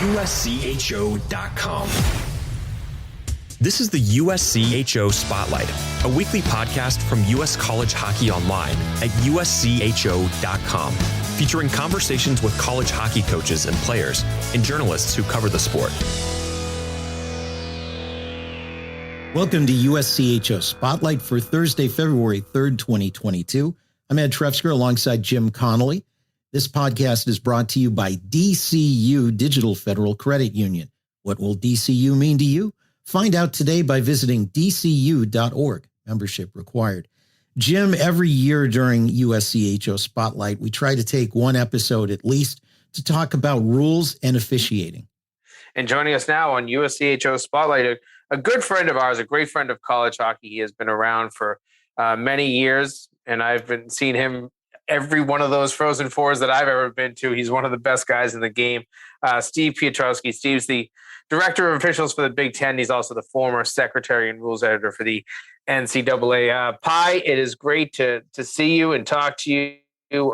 USCHO.com. This is the USCHO Spotlight, a weekly podcast from U.S. College Hockey Online at USCHO.com, featuring conversations with college hockey coaches and players and journalists who cover the sport. Welcome to USCHO Spotlight for Thursday, February 3rd, 2022. I'm Ed Trefzger alongside Jim Connelly. This podcast is brought to you by DCU Digital Federal Credit Union. What will DCU mean to you? Find out today by visiting dcu.org. Membership required. Jim, every year during USCHO Spotlight, we try to take one episode at least to talk about rules and officiating. And joining us now on USCHO Spotlight, a good friend of ours, a great friend of college hockey. He has been around for many years, and I've been seeing him every one of those Frozen Fours that I've ever been to. He's one of the best guys in the game. Steve Piotrowski. Steve's the director of officials for the Big Ten. He's also the former secretary and rules editor for the NCAA. Pi, it is great to see you and talk to you.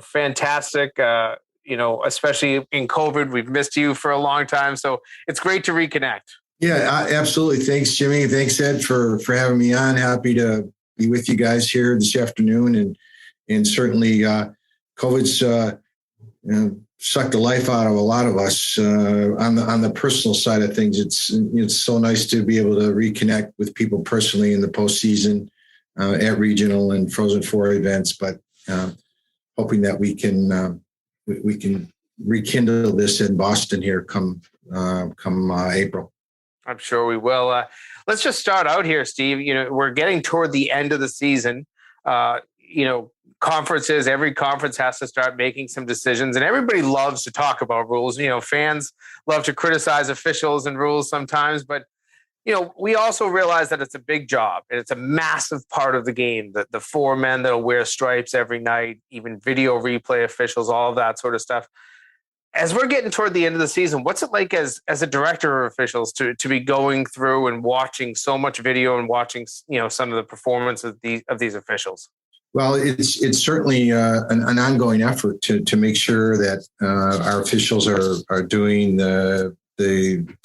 Fantastic. Especially in COVID, we've missed you for a long time. So it's great to reconnect. Yeah, absolutely. Thanks, Jimmy. Thanks, Ed, for having me on. Happy to be with you guys here this afternoon. And certainly COVID's sucked the life out of a lot of us. On the personal side of things, it's so nice to be able to reconnect with people personally in the postseason at regional and Frozen Four events. But hoping that we can rekindle this in Boston here come April. I'm sure we will. Let's just start out here, Steve. We're getting toward the end of the season. Conferences, every conference has to start making some decisions, and everybody loves to talk about rules. Fans love to criticize officials and rules sometimes, but we also realize that it's a big job and it's a massive part of the game. The four men that'll wear stripes every night, even video replay officials, all of that sort of stuff. As we're getting toward the end of the season, what's it like as a director of officials to be going through and watching so much video and watching some of the performance of these officials? Well, it's certainly an ongoing effort to make sure that our officials are doing the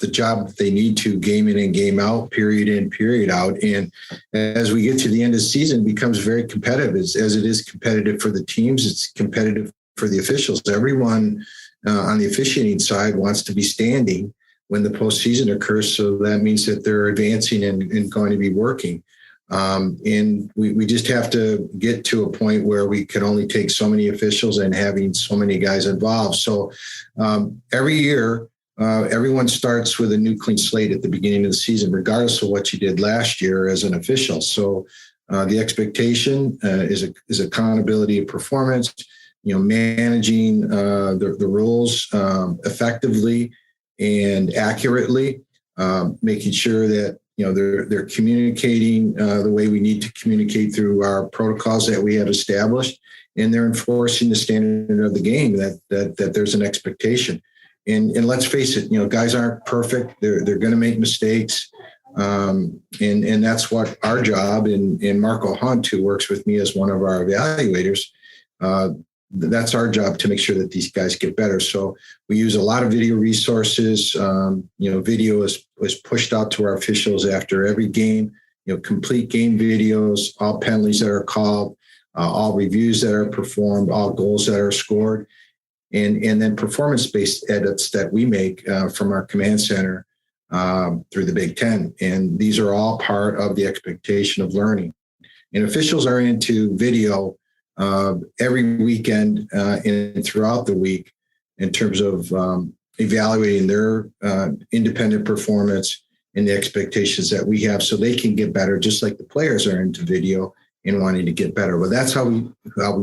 job that they need to, game in and game out, period in, period out. And as we get to the end of the season, it becomes very competitive. As it is competitive for the teams, it's competitive for the officials. Everyone on the officiating side wants to be standing when the postseason occurs. So that means that they're advancing and going to be working. And we just have to get to a point where we can only take so many officials and having so many guys involved. So every year, everyone starts with a new clean slate at the beginning of the season, regardless of what you did last year as an official. So the expectation is accountability of performance, managing the rules effectively and accurately, making sure that they're communicating the way we need to communicate through our protocols that we have established, and they're enforcing the standard of the game that there's an expectation. And let's face it, guys aren't perfect. They're going to make mistakes. And that's what our job, and Marco Hunt, who works with me as one of our evaluators, that's our job to make sure that these guys get better. So we use a lot of video resources. Video is pushed out to our officials after every game, complete game videos, all penalties that are called, all reviews that are performed, all goals that are scored, and then performance-based edits that we make from our command center through the Big Ten. And these are all part of the expectation of learning. And officials are into video every weekend and throughout the week in terms of evaluating their independent performance and the expectations that we have so they can get better, just like the players are into video and wanting to get better. Well, that's how we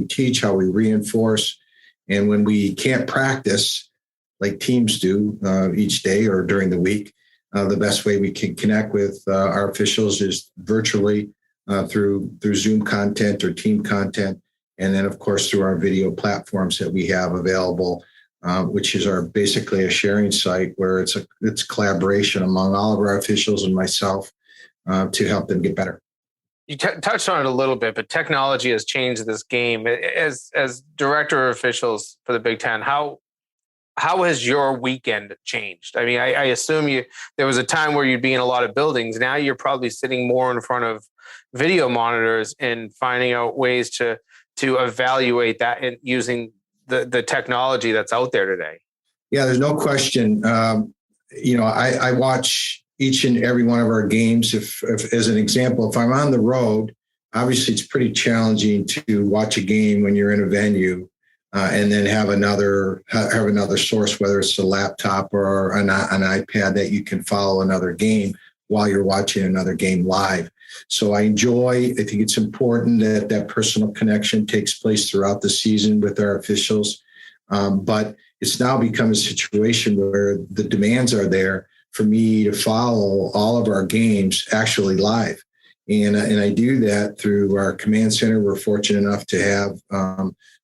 teach, how we reinforce. And when we can't practice like teams do each day or during the week, the best way we can connect with our officials is virtually through Zoom content or team content. And then, of course, through our video platforms that we have available, which is basically a sharing site where it's collaboration among all of our officials and myself to help them get better. You touched on it a little bit, but technology has changed this game. As director of officials for the Big Ten, how how has your weekend changed? I mean, I assume there was a time where you'd be in a lot of buildings. Now you're probably sitting more in front of video monitors and finding out ways to evaluate that and using the technology that's out there today. Yeah, there's no question. I watch each and every one of our games. If as an example, if I'm on the road, obviously it's pretty challenging to watch a game when you're in a venue. And then have another source, whether it's a laptop or an iPad, that you can follow another game while you're watching another game live. So I think it's important that personal connection takes place throughout the season with our officials. But it's now become a situation where the demands are there for me to follow all of our games actually live. And I do that through our command center. We're fortunate enough to have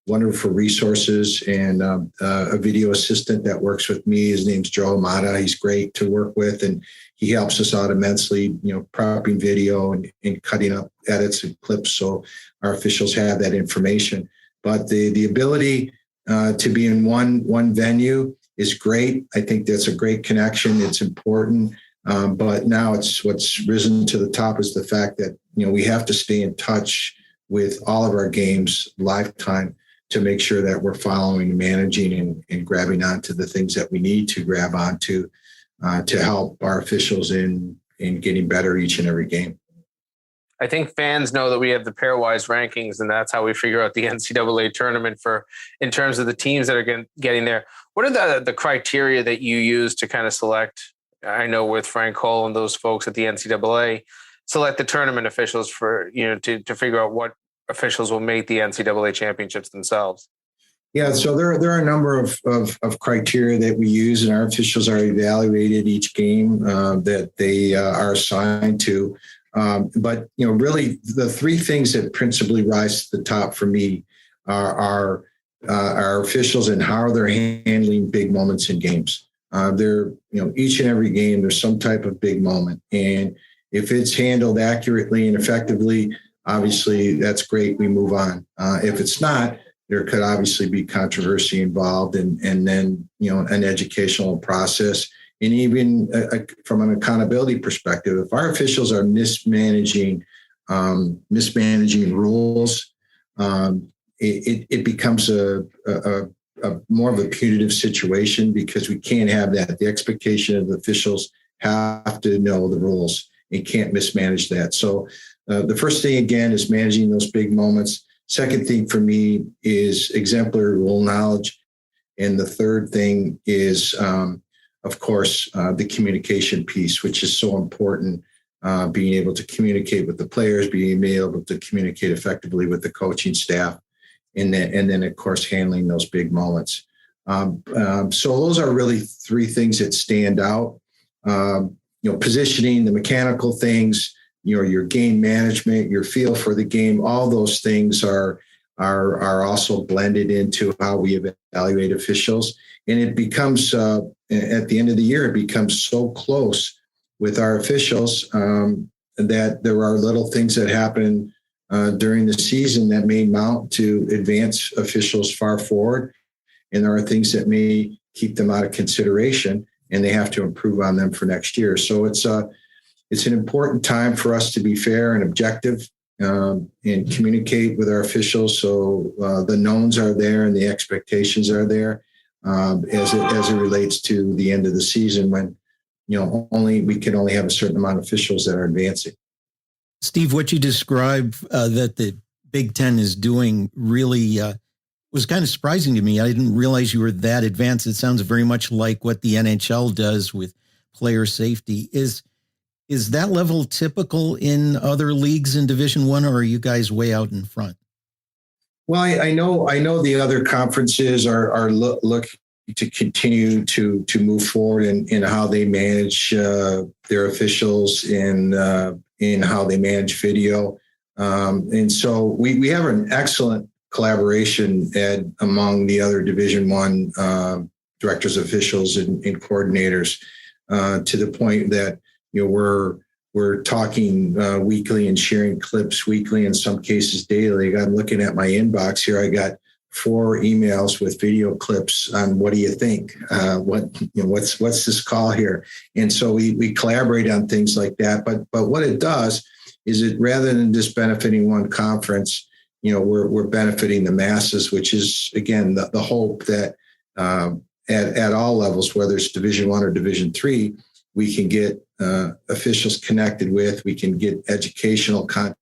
wonderful resources and a video assistant that works with me. His name's Joe Amata. He's great to work with, and he helps us out immensely, prepping video and cutting up edits and clips so our officials have that information. But the ability to be in one venue is great. I think that's a great connection. It's important. But now what's risen to the top is the fact that, we have to stay in touch with all of our games lifetime to make sure that we're following, managing, and grabbing onto the things that we need to grab onto to help our officials in getting better each and every game. I think fans know that we have the pairwise rankings, and that's how we figure out the NCAA tournament in terms of the teams that are getting there. What are the criteria that you use to kind of select? I know with Frank Hull and those folks at the NCAA select the tournament officials for, to figure out what officials will make the NCAA championships themselves. Yeah, so there are a number of criteria that we use, and our officials are evaluated each game that they are assigned to. But really, the three things that principally rise to the top for me are our officials and how they're handling big moments in games. They're each and every game there's some type of big moment, and if it's handled accurately and effectively, obviously that's great. We move on. If it's not, there could obviously be controversy involved, and then an educational process. And even from an accountability perspective, if our officials are mismanaging rules, it becomes a more of a punitive situation, because we can't have that. The expectation of the officials have to know the rules and can't mismanage that. So the first thing, again, is managing those big moments. Second thing for me is exemplary rule knowledge. And the third thing is, of course, the communication piece, which is so important, being able to communicate with the players, being able to communicate effectively with the coaching staff, and then of course, handling those big moments. So those are really three things that stand out. Positioning, the mechanical things, your game management, your feel for the game, all those things are also blended into how we evaluate officials. And it becomes, at the end of the year, it becomes so close with our officials that there are little things that happen during the season that may mount to advance officials far forward. And there are things that may keep them out of consideration, and they have to improve on them for next year. So it's an important time for us to be fair and objective and communicate with our officials. So the knowns are there and the expectations are there as it relates to the end of the season, when we can only have a certain amount of officials that are advancing. Steve, what you described that the Big Ten is doing really was kind of surprising to me. I didn't realize you were that advanced. It sounds very much like what the NHL does with player safety. Is that level typical in other leagues in Division I, or are you guys way out in front? Well, I know the other conferences are looking to continue to move forward in how they manage their officials and in how they manage video. And so we have an excellent collaboration, Ed, among the other Division I directors, officials, and coordinators, to the point that we're talking weekly and sharing clips weekly, in some cases daily. I'm looking at my inbox here. I got 4 emails with video clips on what do you think? What's this call here? And so we collaborate on things like that. But what it does is it, rather than just benefiting one conference, we're benefiting the masses, which is, again, the hope that at all levels, whether it's Division I or Division III, we can get officials connected with, we can get educational content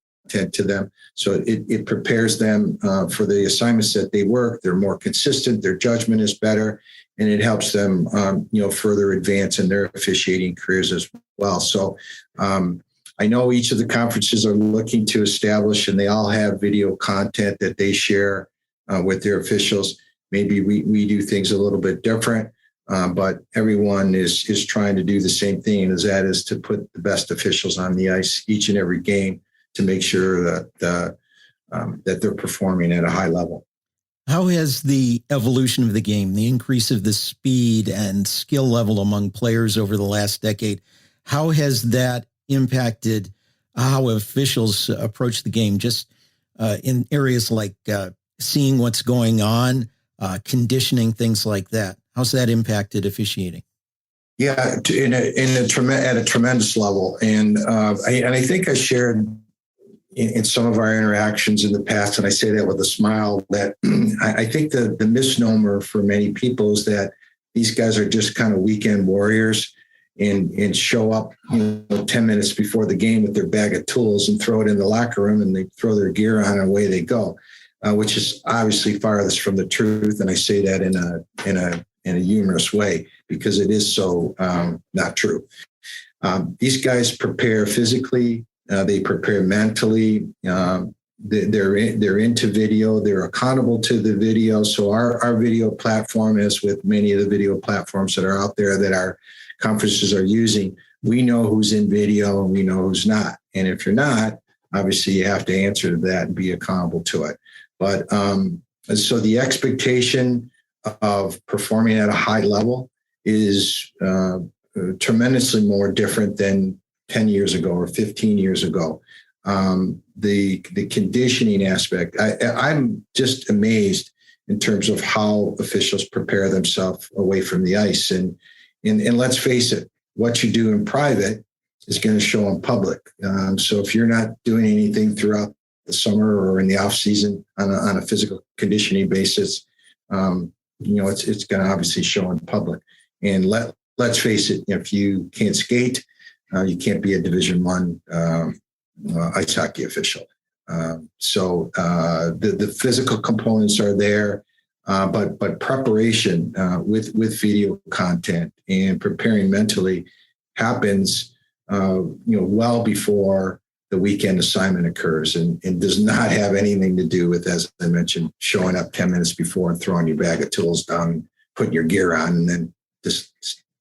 to them. So it prepares them for the assignments that they work. They're more consistent, their judgment is better, and it helps them, further advance in their officiating careers as well. So I know each of the conferences are looking to establish, and they all have video content that they share with their officials. Maybe we do things a little bit different, but everyone is trying to do the same thing, and that is to put the best officials on the ice each and every game to make sure that they're performing at a high level. How has the evolution of the game, the increase of the speed and skill level among players over the last decade, how has that impacted how officials approach the game, just in areas like seeing what's going on, conditioning, things like that? How's that impacted officiating? Yeah, at a tremendous level. And I think I shared in some of our interactions in the past, and I say that with a smile, that I think the misnomer for many people is that these guys are just kind of weekend warriors and show up 10 minutes before the game with their bag of tools and throw it in the locker room, and they throw their gear on and away they go, which is obviously farthest from the truth. And I say that in a humorous way because it is so not true. These guys prepare physically. They prepare mentally. They're into video. They're accountable to the video. So our video platform, as with many of the video platforms that are out there that our conferences are using, we know who's in video and we know who's not. And if you're not, obviously you have to answer to that and be accountable to it. But so the expectation of performing at a high level is tremendously more different than 10 years ago or 15 years ago. The conditioning aspect, I'm just amazed in terms of how officials prepare themselves away from the ice. And let's face it, what you do in private is going to show in public. So if you're not doing anything throughout the summer or in the off season on a physical conditioning basis, it's going to obviously show in public. And let's face it, if you can't skate, you can't be a Division I ice hockey official. So the physical components are there, but preparation with video content and preparing mentally happens, well before the weekend assignment occurs, and does not have anything to do with, as I mentioned, showing up 10 minutes before and throwing your bag of tools down, putting your gear on, and then just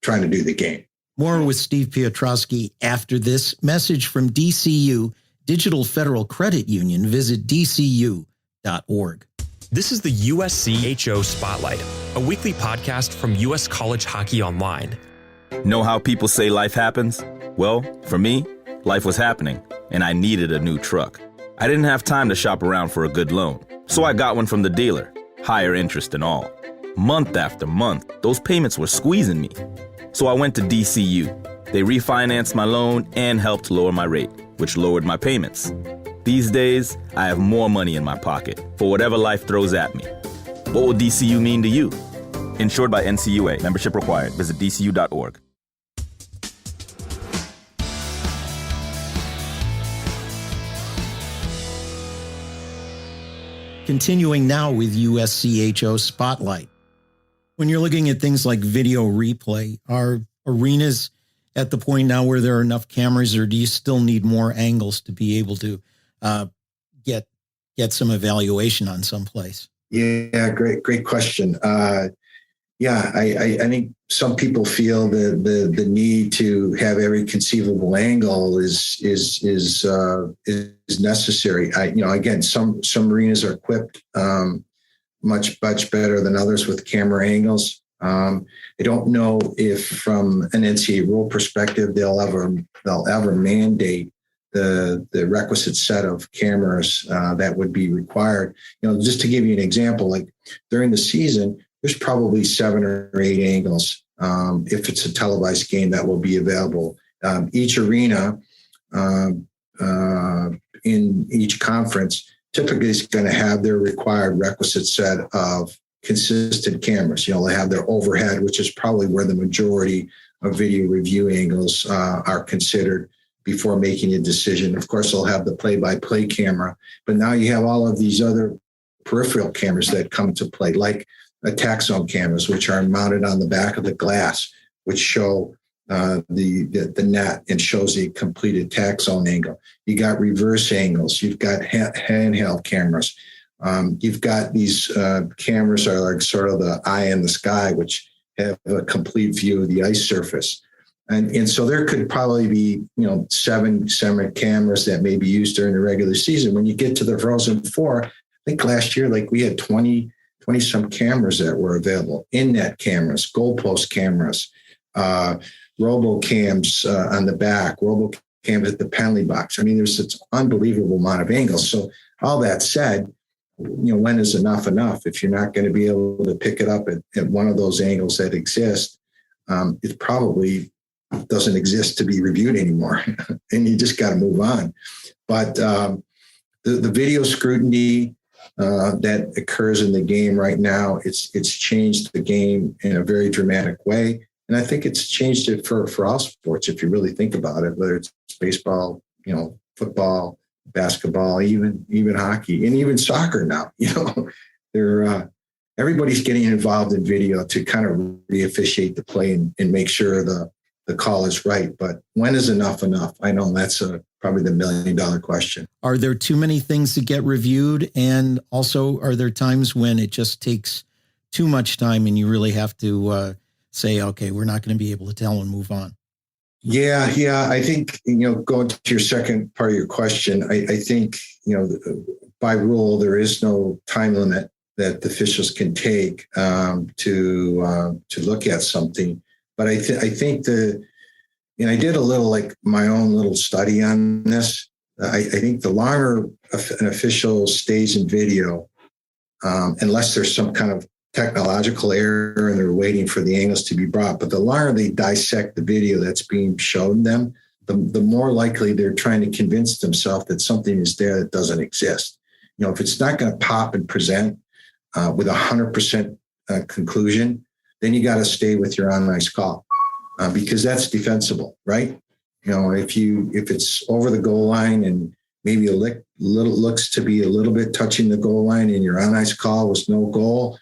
trying to do the game. More with Steve Piotrowski after this message from DCU, Digital Federal Credit Union. Visit dcu.org. This is the USCHO Spotlight, a weekly podcast from US College Hockey Online. Know how people say life happens? Well, for me, life was happening, and I needed a new truck. I didn't have time to shop around for a good loan, so I got one from the dealer, higher interest and all. Month after month, those payments were squeezing me. So I went to DCU. They refinanced my loan and helped lower my rate, which lowered my payments. These days, I have more money in my pocket for whatever life throws at me. What will DCU mean to you? Insured by NCUA. Membership required. Visit dcu.org. Continuing now with USCHO Spotlight. When you're looking at things like video replay, are arenas at the point now where there are enough cameras, or do you still need more angles to be able to get some evaluation on some place? Yeah, great question. I think some people feel the need to have every conceivable angle is necessary. Again, some arenas are equipped much better than others with camera angles. I don't know if from an NCAA rule perspective they'll ever mandate the requisite set of cameras that would be required. Just to give you an example, like during the season, there's probably 7 or 8 angles. If it's a televised game, that will be available. Each arena in each conference typically is going to have their required requisite set of consistent cameras. They have their overhead, which is probably where the majority of video review angles are considered before making a decision. Of course, they'll have the play-by-play camera, but now you have all of these other peripheral cameras that come to play, like attack zone cameras, which are mounted on the back of the glass, which show the net and shows the complete attack zone angle. You got reverse angles. You've got handheld cameras. You've got these cameras are like sort of the eye in the sky, which have a complete view of the ice surface. And so there could probably be, 7 cameras that may be used during the regular season. When you get to the Frozen Four, I think last year, we had 20 some cameras that were available, in-net cameras, goalpost cameras, robo-cams on the back, robo-cams at the penalty box. I mean, there's this unbelievable amount of angles. So all that said, when is enough? If you're not going to be able to pick it up at one of those angles that exist, it probably doesn't exist to be reviewed anymore. And you just got to move on. But the video scrutiny that occurs in the game right now, it's changed the game in a very dramatic way. And I think it's changed it for all sports, if you really think about it, whether it's baseball, football, basketball, even hockey, and even soccer now. Everybody's getting involved in video to kind of re-officiate the play and make sure the call is right. But when is enough? I know that's probably the $1 million question. Are there too many things to get reviewed? And also, are there times when it just takes too much time and you really have to say, okay, we're not going to be able to tell and move on? Yeah. I think, going to your second part of your question, I think, by rule, there is no time limit that the officials can take to look at something. But I think I did a little my own little study on this. I think the longer an official stays in video, unless there's some kind of technological error and they're waiting for the angles to be brought, but the longer they dissect the video that's being shown them, the more likely they're trying to convince themselves that something is there that doesn't exist. If it's not going to pop and present with 100% conclusion, then you got to stay with your on-ice call because that's defensible, right? If it's over the goal line and maybe looks to be a little bit touching the goal line and your on-ice call was no goal,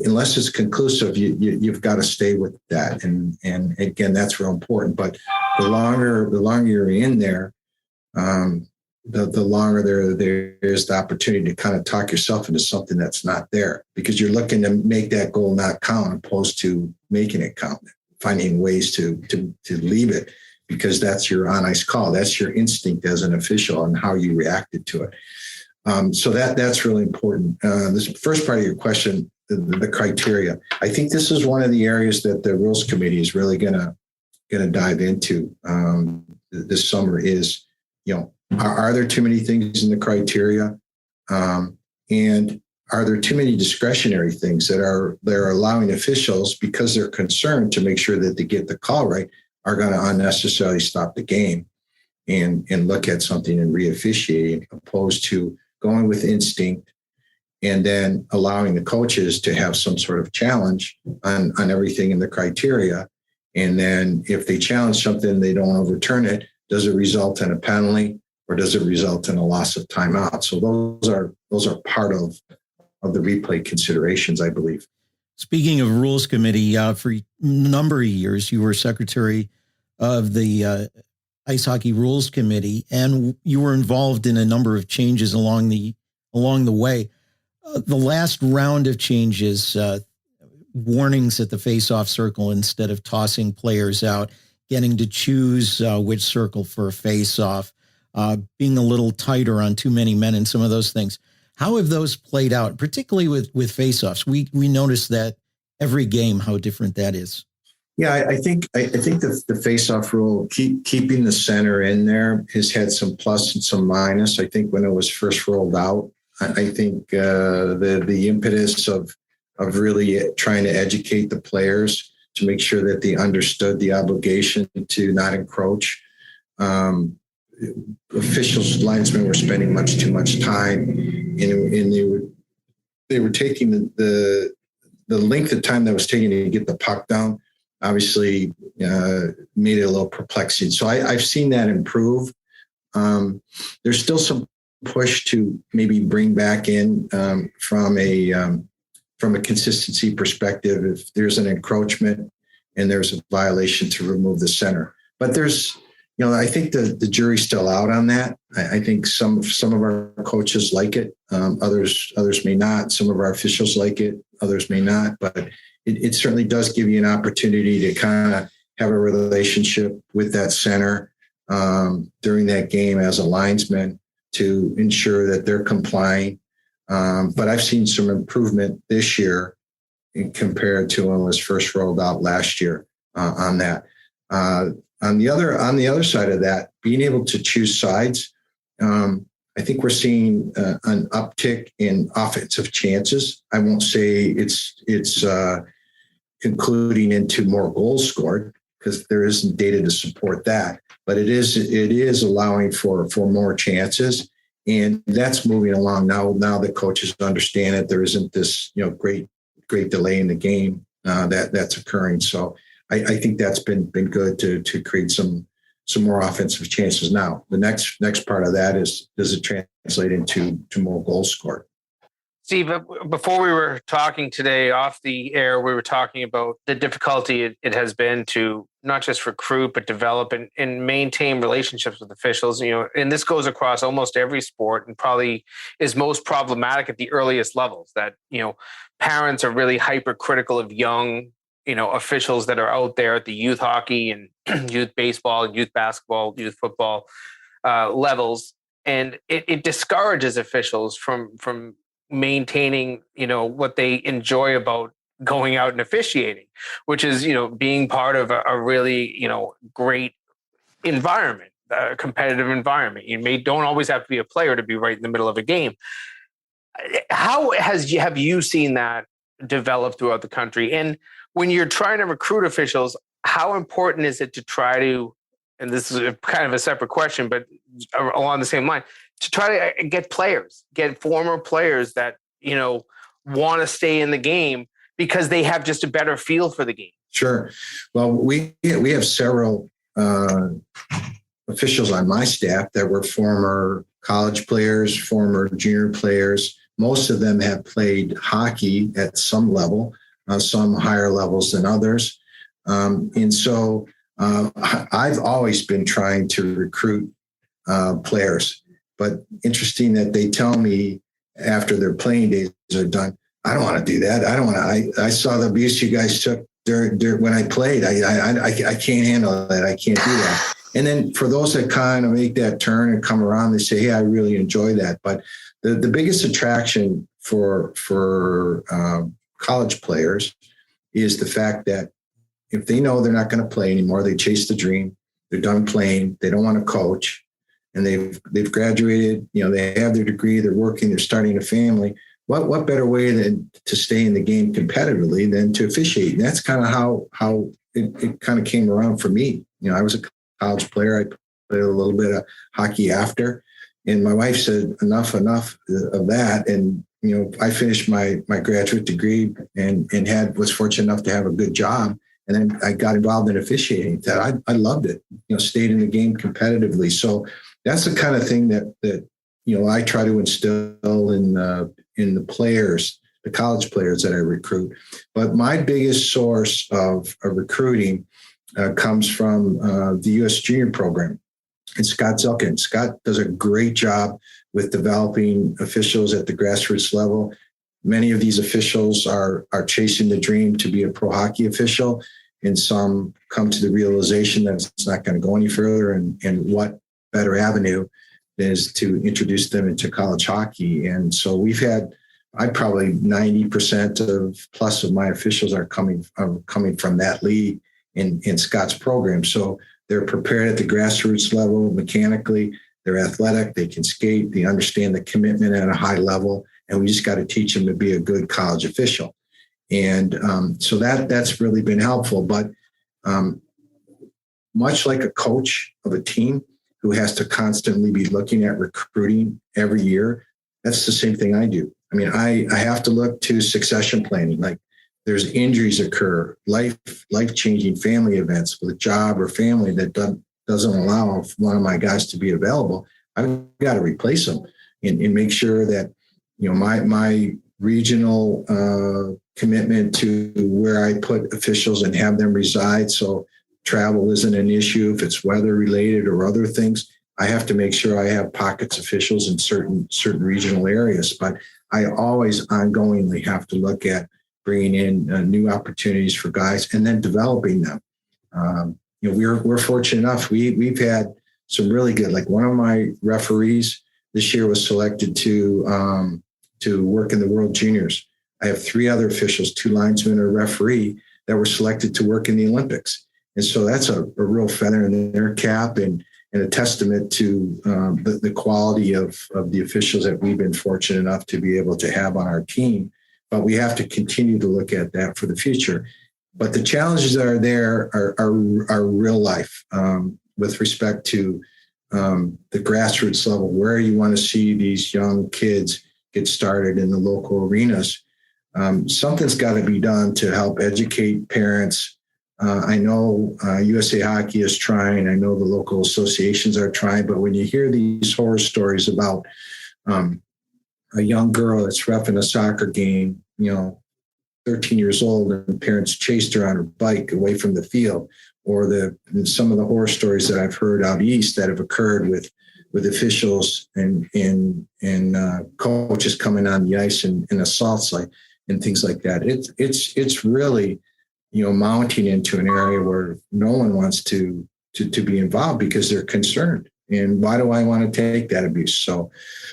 unless it's conclusive, you've got to stay with that. And again, that's real important. But the longer you're in there, the longer there's the opportunity to kind of talk yourself into something that's not there, because you're looking to make that goal not count opposed to making it count, finding ways to leave it, because that's your on-ice call. That's your instinct as an official and how you reacted to it. So that's really important. This first part of your question, the criteria. I think this is one of the areas that the Rules Committee is really going to dive into this summer is, are there too many things in the criteria? And are there too many discretionary things they're allowing officials, because they're concerned to make sure that they get the call right, are going to unnecessarily stop the game and look at something and re-officiating, opposed to going with instinct and then allowing the coaches to have some sort of challenge on everything in the criteria. And then if they challenge something, they don't overturn it. Does it result in a penalty or does it result in a loss of timeout? So those are part of the replay considerations, I believe. Speaking of Rules Committee, for a number of years, you were secretary of the Ice Hockey Rules Committee, and you were involved in a number of changes along the way. The last round of changes, warnings at the face-off circle instead of tossing players out, getting to choose which circle for a face-off, being a little tighter on too many men and some of those things. How have those played out, particularly with face-offs? We notice that every game, how different that is. Yeah, I think the face-off rule, keeping the center in there, has had some plus and some minus. I think when it was first rolled out, I think the impetus of really trying to educate the players to make sure that they understood the obligation to not encroach. Officials, linesmen were spending much too much time, and they were taking the length of time that was taking to get the puck down. Obviously, made it a little perplexing. So I've seen that improve. There's still some push to maybe bring back in from a consistency perspective, if there's an encroachment and there's a violation, to remove the center. But there's, I think the jury's still out on that. I think some of our coaches like it. Others may not. Some of our officials like it. Others may not. But it certainly does give you an opportunity to kind of have a relationship with that center during that game as a linesman to ensure that they're complying. But I've seen some improvement this year compared to when it was first rolled out last year on that. On the other side of that, being able to choose sides, I think we're seeing an uptick in offensive chances. I won't say it's concluding into more goals scored, because there isn't data to support that, but it is allowing for more chances, and that's moving along now. Now the coaches understand that there isn't this great delay in the game that's occurring. So I think that's been good to create some more offensive chances. Now the next part of that is, does it translate into more goals scored? Steve, before we were talking today off the air, we were talking about the difficulty it has been to not just recruit, but develop and maintain relationships with officials. And this goes across almost every sport, and probably is most problematic at the earliest levels, that, parents are really hypercritical of young, officials that are out there at the youth hockey and youth baseball, youth basketball, youth football levels. And it discourages officials from maintaining, what they enjoy about going out and officiating, which is, being part of a really, great environment, a competitive environment. You don't always have to be a player to be right in the middle of a game. How have you seen that develop throughout the country? And when you're trying to recruit officials, how important is it to try to, and this is kind of a separate question, but along the same line, to try to get former players that, want to stay in the game because they have just a better feel for the game? Sure. Well, we have several officials on my staff that were former college players, former junior players. Most of them have played hockey at some level, some higher levels than others. And so I've always been trying to recruit players, but interesting that they tell me after their playing days are done, I don't want to do that. I saw the abuse you guys took when I played. I can't handle that. I can't do that. And then for those that kind of make that turn and come around, they say, hey, I really enjoy that. But the biggest attraction for college players is the fact that if they know they're not going to play anymore, they chase the dream, they're done playing, they don't want to coach, and they've graduated, they have their degree, they're working, they're starting a family. What better way than to stay in the game competitively than to officiate? And that's kind of how it kind of came around for me. I was a college player. I played a little bit of hockey after, and my wife said, enough of that. And, I finished my graduate degree and was fortunate enough to have a good job. And then I got involved in officiating. That I loved it, stayed in the game competitively. So that's the kind of thing that I try to instill in the players, the college players that I recruit. But my biggest source of recruiting comes from the U.S. Junior program. And Scott Zelkin. Scott does a great job with developing officials at the grassroots level. Many of these officials are chasing the dream to be a pro hockey official, and some come to the realization that it's not going to go any further, and what better avenue is to introduce them into college hockey. And so I'd probably 90% of plus of my officials are coming from that league. in Scott's program. So they're prepared at the grassroots level mechanically. They're athletic. They can skate. They understand the commitment at a high level. And we just got to teach them to be a good college official. And so that's really been helpful. But much like a coach of a team who has to constantly be looking at recruiting every year, that's the same thing I do. I mean, I have to look to succession planning. Like there's injuries occur, life-changing family events with a job or family that doesn't allow one of my guys to be available. I've got to replace them and make sure that, my regional commitment to where I put officials and have them reside. So travel isn't an issue. If it's weather related or other things, I have to make sure I have pockets officials in certain regional areas. But I always ongoingly have to look at bringing in new opportunities for guys and then developing them. We're fortunate enough. We've had some really good, like one of my referees this year was selected to work in the World Juniors. I have 3 other officials, 2 linesmen and a referee that were selected to work in the Olympics. And so that's a real feather in their cap and a testament to the quality of the officials that we've been fortunate enough to be able to have on our team. But we have to continue to look at that for the future. But the challenges that are there are real life with respect to the grassroots level, where you want to see these young kids get started in the local arenas. Something's got to be done to help educate parents. I know USA Hockey is trying. I know the local associations are trying. But when you hear these horror stories about a young girl that's reffing a soccer game, 13 years old, and parents chased her on her bike away from the field, or some of the horror stories that I've heard out east that have occurred with officials and coaches coming on the ice and assaults and things like that. It's really, mounting into an area where no one wants to be involved because they're concerned. And why do I want to take that abuse? So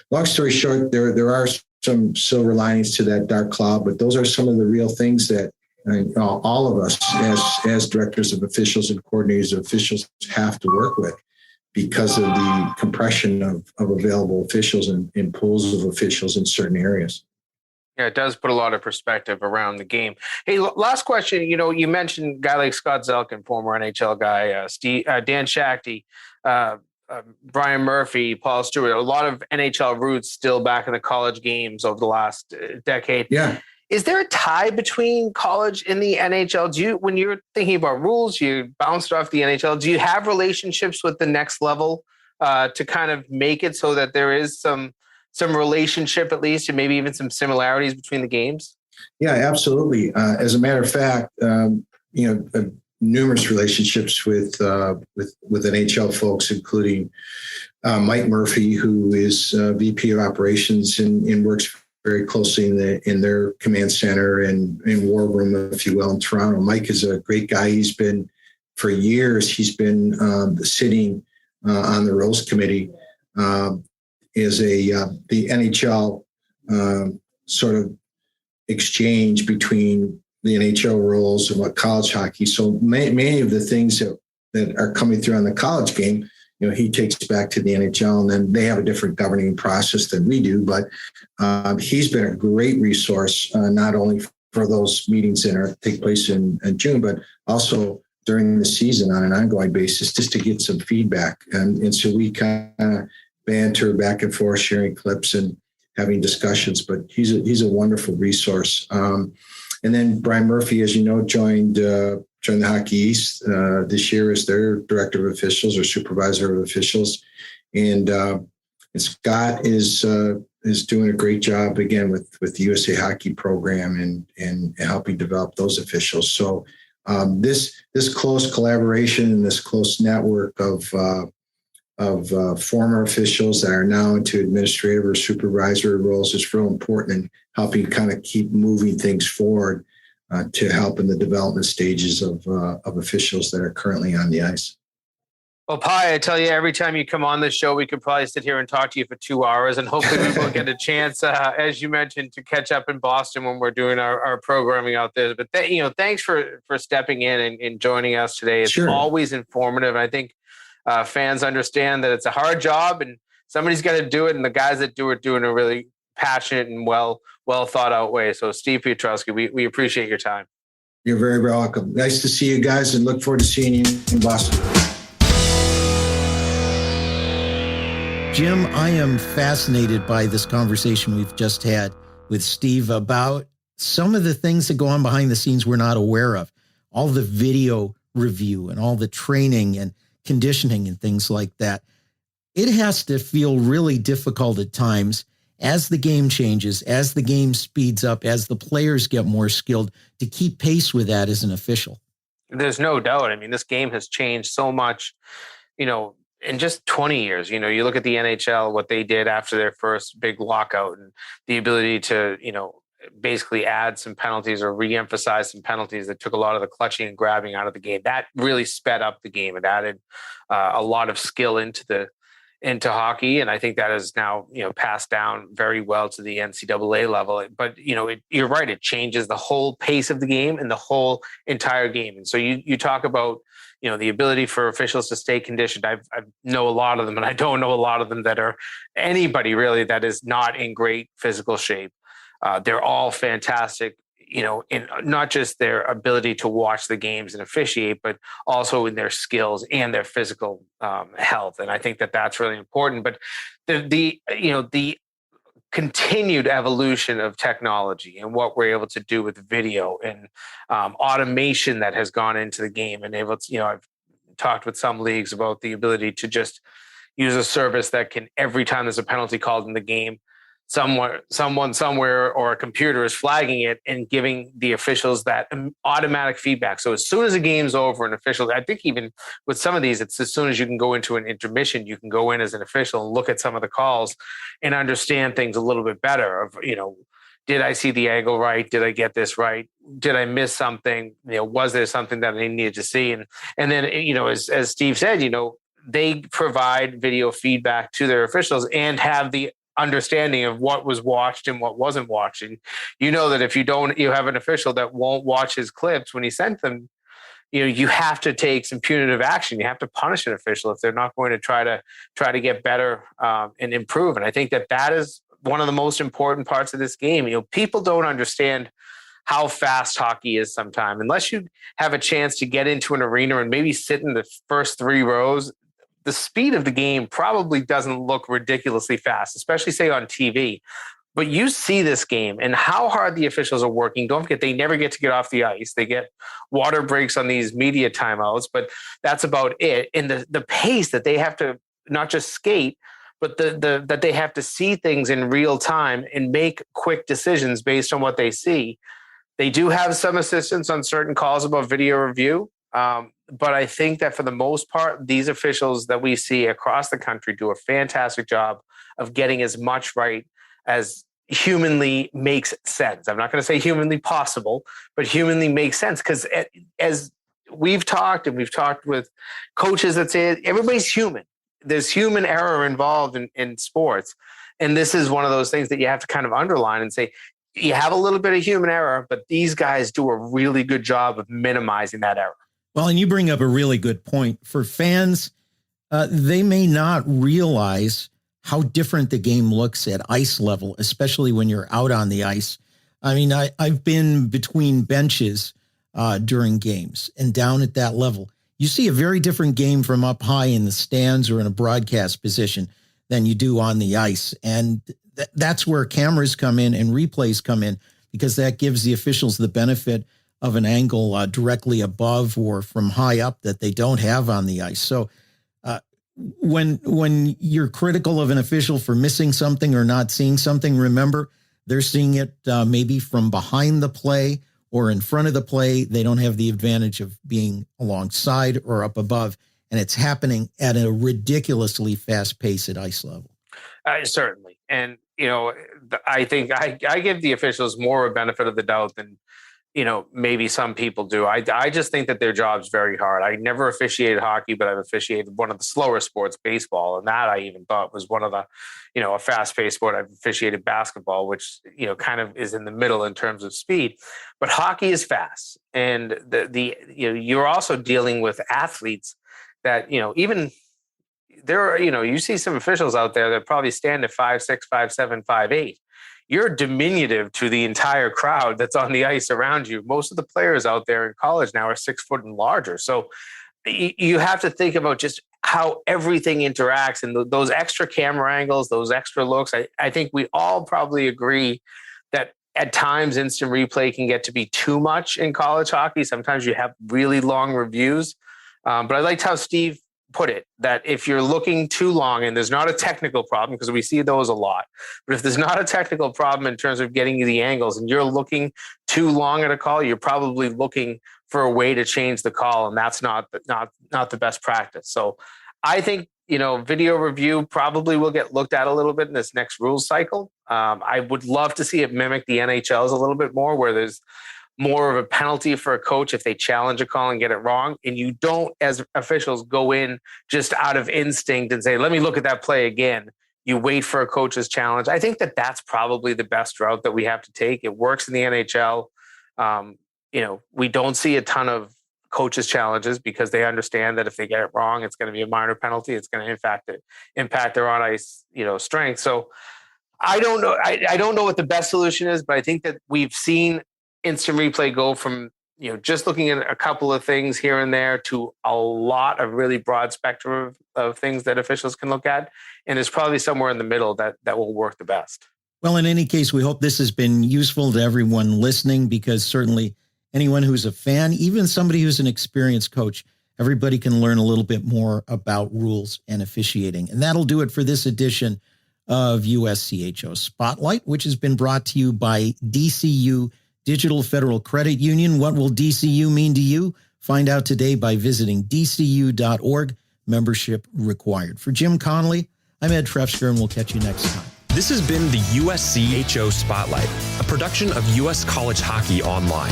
long story short, there are some silver linings to that dark cloud, but those are some of the real things that all of us as directors of officials and coordinators of officials have to work with because of the compression of available officials and pools of officials in certain areas. Yeah, it does put a lot of perspective around the game. Hey, last question. You mentioned a guy like Scott Zelkin, former NHL guy, Dan Shakty, Brian Murphy, Paul Stewart, a lot of NHL roots still back in the college games over the last decade. Yeah. Is there a tie between college and the NHL? When you're thinking about rules, you bounced off the NHL. Do you have relationships with the next level to kind of make it so that there is some relationship at least, and maybe even some similarities between the games? Yeah, absolutely. As a matter of fact, numerous relationships with NHL folks, including Mike Murphy, who is VP of Operations and works very closely in their command center and war room, if you will, in Toronto. Mike is a great guy. He's been sitting on the Rules Committee as the NHL sort of exchange between the NHL rules and what college hockey. So many of the things that are coming through on the college game, he takes back to the NHL, and then they have a different governing process than we do. But he's been a great resource, not only for those meetings that take place in June, but also during the season on an ongoing basis, just to get some feedback. And so we kind of banter back and forth, sharing clips and having discussions. But he's a wonderful resource. And then Brian Murphy, as you know, joined the Hockey East this year as their director of officials or supervisor of officials. And Scott is doing a great job again with the USA Hockey program and helping develop those officials. So this close collaboration and this close network of former officials that are now into administrative or supervisory roles is real important in helping kind of keep moving things forward to help in the development stages of officials that are currently on the ice. Well, Pi, I tell you, every time you come on this show, we could probably sit here and talk to you for 2 hours, and hopefully we will get a chance, as you mentioned, to catch up in Boston when we're doing our programming out there. But thanks for stepping in and joining us today. It's always informative, and I think fans understand that it's a hard job, and somebody's got to do it, and the guys that do it in a really passionate and well thought out way. So, Steve Piotrowski, we appreciate your time. You're very welcome. Nice to see you guys, and look forward to seeing you in Boston. Jim, I am fascinated by this conversation we've just had with Steve about some of the things that go on behind the scenes we're not aware of. All the video review and all the training and conditioning and things like that. It has to feel really difficult at times as the game changes, as the game speeds up, as the players get more skilled, to keep pace with that as an official. There's no doubt. I mean, this game has changed so much, in just 20 years. You look at the NHL, what they did after their first big lockout, and the ability to, basically add some penalties or re-emphasize some penalties that took a lot of the clutching and grabbing out of the game. That really sped up the game. It added a lot of skill into hockey. And I think that is now, passed down very well to the NCAA level. But, you're right. It changes the whole pace of the game and the whole entire game. And so you talk about, the ability for officials to stay conditioned. I know a lot of them, and I don't know a lot of them that are anybody really that is not in great physical shape. They're all fantastic, in not just their ability to watch the games and officiate, but also in their skills and their physical health. And I think that that's really important. But the continued evolution of technology and what we're able to do with video and automation that has gone into the game, and I've talked with some leagues about the ability to just use a service that can, every time there's a penalty called in the game, someone somewhere or a computer is flagging it and giving the officials that automatic feedback. So as soon as the game's over, an official, I think even with some of these, it's as soon as you can go into an intermission, you can go in as an official and look at some of the calls and understand things a little bit better of, did I see the angle right? Did I get this right? Did I miss something? Was there something that I needed to see? And then, as Steve said, they provide video feedback to their officials and have the understanding of what was watched and what wasn't watched. And that if you have an official that won't watch his clips when he sent them, you have to take some punitive action. You have to punish an official if they're not going to try to get better and improve. And I think that is one of the most important parts of this game. People don't understand how fast hockey is sometimes. Unless you have a chance to get into an arena and maybe sit in the first 3 rows, the speed of the game probably doesn't look ridiculously fast, especially say on TV. But you see this game and how hard the officials are working. Don't forget, they never get off the ice. They get water breaks on these media timeouts, but that's about it. And the pace that they have to not just skate, but that they have to see things in real time and make quick decisions based on what they see. They do have some assistance on certain calls about video review. But I think that for the most part, these officials that we see across the country do a fantastic job of getting as much right as humanly makes sense. I'm not going to say humanly possible, but humanly makes sense. Because as we've talked with coaches that say everybody's human. There's human error involved in sports. And this is one of those things that you have to kind of underline and say, you have a little bit of human error, but these guys do a really good job of minimizing that error. Well, and you bring up a really good point. For fans, they may not realize how different the game looks at ice level, especially when you're out on the ice. I mean, I've been between benches during games and down at that level. You see a very different game from up high in the stands or in a broadcast position than you do on the ice. And that's where cameras come in and replays come in, because that gives the officials the benefit of an angle directly above or from high up that they don't have on the ice. So when you're critical of an official for missing something or not seeing something, remember, they're seeing it maybe from behind the play or in front of the play. They don't have the advantage of being alongside or up above, and it's happening at a ridiculously fast pace at ice level. Certainly. And, I think I give the officials more a benefit of the doubt than, maybe some people do. I just think that their job's very hard. I never officiated hockey, but I've officiated one of the slower sports, baseball. And that I even thought was one of the, a fast-paced sport. I've officiated basketball, which, kind of is in the middle in terms of speed. But hockey is fast. And you're also dealing with athletes that, even there are, you see some officials out there that probably stand at 5'6", 5'7", 5'8". You're diminutive to the entire crowd that's on the ice around you. Most of the players out there in college now are 6 foot and larger. So you have to think about just how everything interacts and those extra camera angles, those extra looks. I think we all probably agree that at times instant replay can get to be too much in college hockey. Sometimes you have really long reviews. But I liked how Steve put it, that if you're looking too long and there's not a technical problem, because we see those a lot, but if there's not a technical problem in terms of getting you the angles and you're looking too long at a call, you're probably looking for a way to change the call. And that's not the best practice. So I think, video review probably will get looked at a little bit in this next rules cycle. I would love to see it mimic the NHL's a little bit more, where there's more of a penalty for a coach if they challenge a call and get it wrong. And you don't, as officials, go in just out of instinct and say, let me look at that play again. You wait for a coach's challenge. I think that that's probably the best route that we have to take. It works in the NHL. We don't see a ton of coaches' challenges because they understand that if they get it wrong, it's going to be a minor penalty. It's going to impact their on ice, strength. So I don't know. I don't know what the best solution is, but I think that we've seen instant replay go from, just looking at a couple of things here and there to a lot of really broad spectrum of things that officials can look at. And it's probably somewhere in the middle that will work the best. Well, in any case, we hope this has been useful to everyone listening, because certainly anyone who's a fan, even somebody who's an experienced coach, everybody can learn a little bit more about rules and officiating. And that'll do it for this edition of USCHO Spotlight, which has been brought to you by DCU Digital Federal Credit Union. What will DCU mean to you? Find out today by visiting dcu.org. Membership required. For Jim Connelly, I'm Ed Trefzger, and we'll catch you next time. This has been the USCHO Spotlight, a production of U.S. College Hockey Online.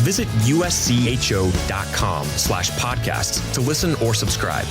Visit uscho.com/podcasts to listen or subscribe.